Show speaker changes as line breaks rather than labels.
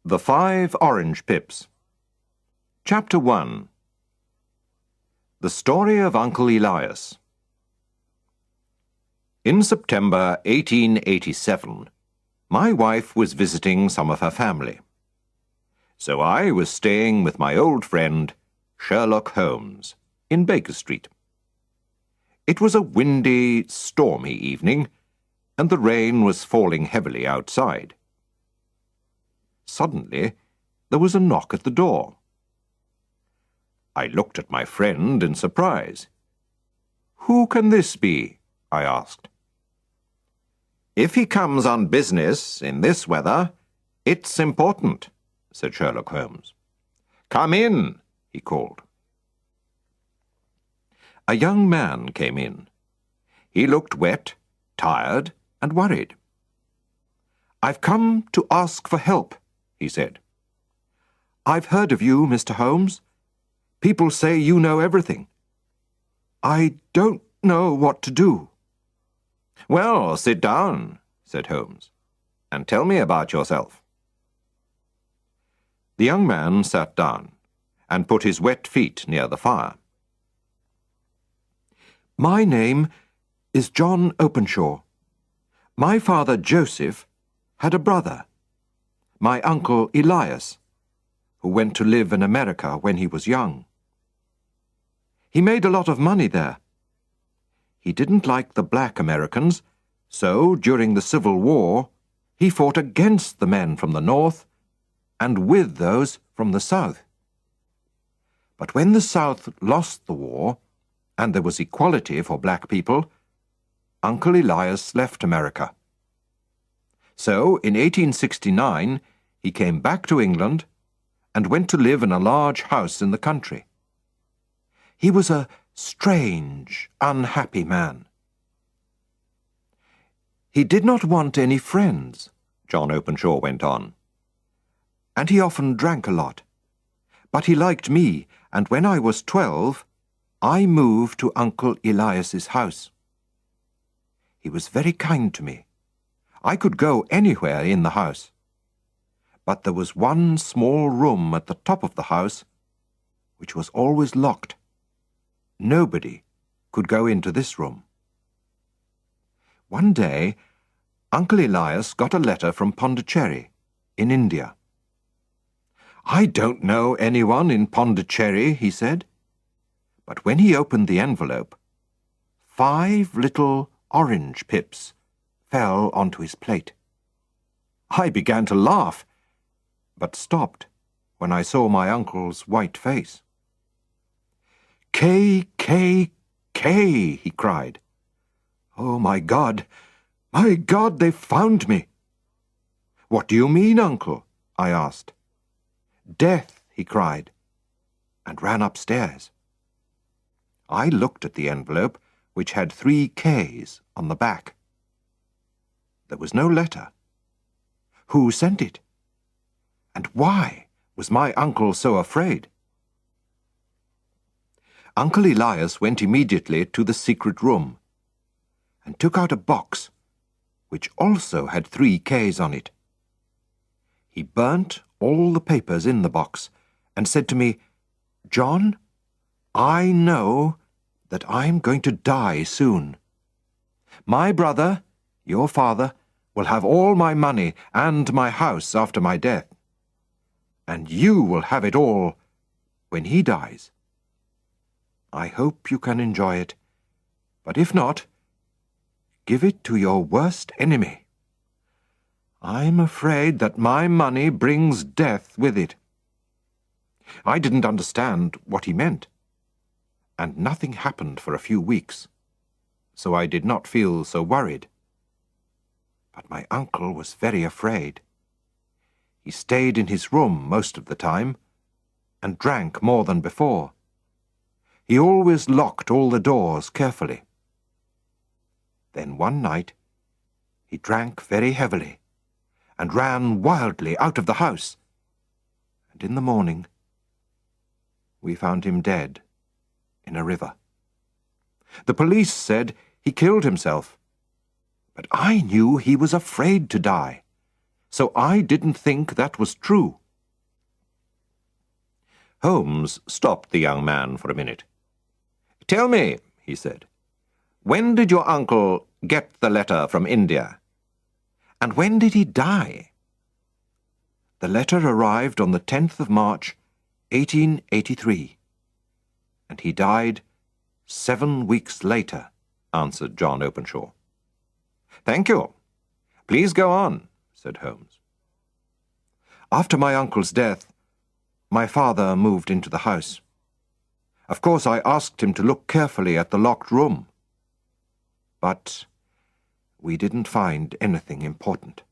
The 5 Orange Pips. Chapter 1. The Story of Uncle Elias. In September 1887, my wife was visiting some of her family. So I was staying with my old friend, Sherlock Holmes, in Baker Street. It was a windy, stormy evening, and the rain was falling heavily outside. Suddenly, there was a knock at the door. I looked at my friend in surprise. "Who can this be?" I asked. "If he comes on business in this weather, it's important," said Sherlock Holmes. "Come in," he called. A young man came in. He looked wet, tired, and worried. "I've come to ask for help," he said. "I've heard of you, Mr. Holmes. People say you know everything. I don't know what to do." "Well, sit down," said Holmes, "and tell me about yourself." The young man sat down and put his wet feet near the fire.
"My name is John Openshaw. My father, Joseph, had a brother, my uncle Elias, who went to live in America when he was young. He made a lot of money there. He didn't like the black Americans, so during the Civil War, he fought against the men from the North and with those from the South. But when the South lost the war, and there was equality for black people, Uncle Elias left America. So, in 1869, he came back to England and went to live in a large house in the country. He was a strange, unhappy man. He did not want any friends, John Openshaw went on, and he often drank a lot. But he liked me, and when I was 12, I moved to Uncle Elias's house. He was very kind to me. I could go anywhere in the house. But there was one small room at the top of the house which was always locked. Nobody could go into this room. One day, Uncle Elias got a letter from Pondicherry, in India. "I don't know anyone in Pondicherry," he said. But when he opened the envelope, 5 little orange pips fell onto his plate. I began to laugh, but stopped when I saw my uncle's white face. "K, K, K," he cried. "Oh, my God, they've found me." "What do you mean, Uncle?" I asked. "Death," he cried, and ran upstairs. I looked at the envelope, which had 3 Ks on the back. There was no letter. Who sent it? And why was my uncle so afraid? Uncle Elias went immediately to the secret room and took out a box which also had 3 Ks on it. He burnt all the papers in the box and said to me, "John, I know that I'm going to die soon. My brother, your father, will have all my money and my house after my death. And you will have it all when he dies. I hope you can enjoy it, but if not, give it to your worst enemy. I'm afraid that my money brings death with it." I didn't understand what he meant, and nothing happened for a few weeks, so I did not feel so worried. But my uncle was very afraid. He stayed in his room most of the time, and drank more than before. He always locked all the doors carefully. Then one night, he drank very heavily, and ran wildly out of the house, and in the morning, we found him dead in a river. The police said he killed himself, but I knew he was afraid to die,
so I didn't think that was true." Holmes stopped the young man for a minute. "Tell me," he said, "when did your uncle get the letter from India? And when did he die?" "The letter arrived on the 10th of March, 1883, and he died 7 weeks later," answered John Openshaw. "Thank you. Please go on," said Holmes. "After my uncle's death, my father moved into the house. Of course, I asked him to look carefully at the locked room. But we didn't find anything important.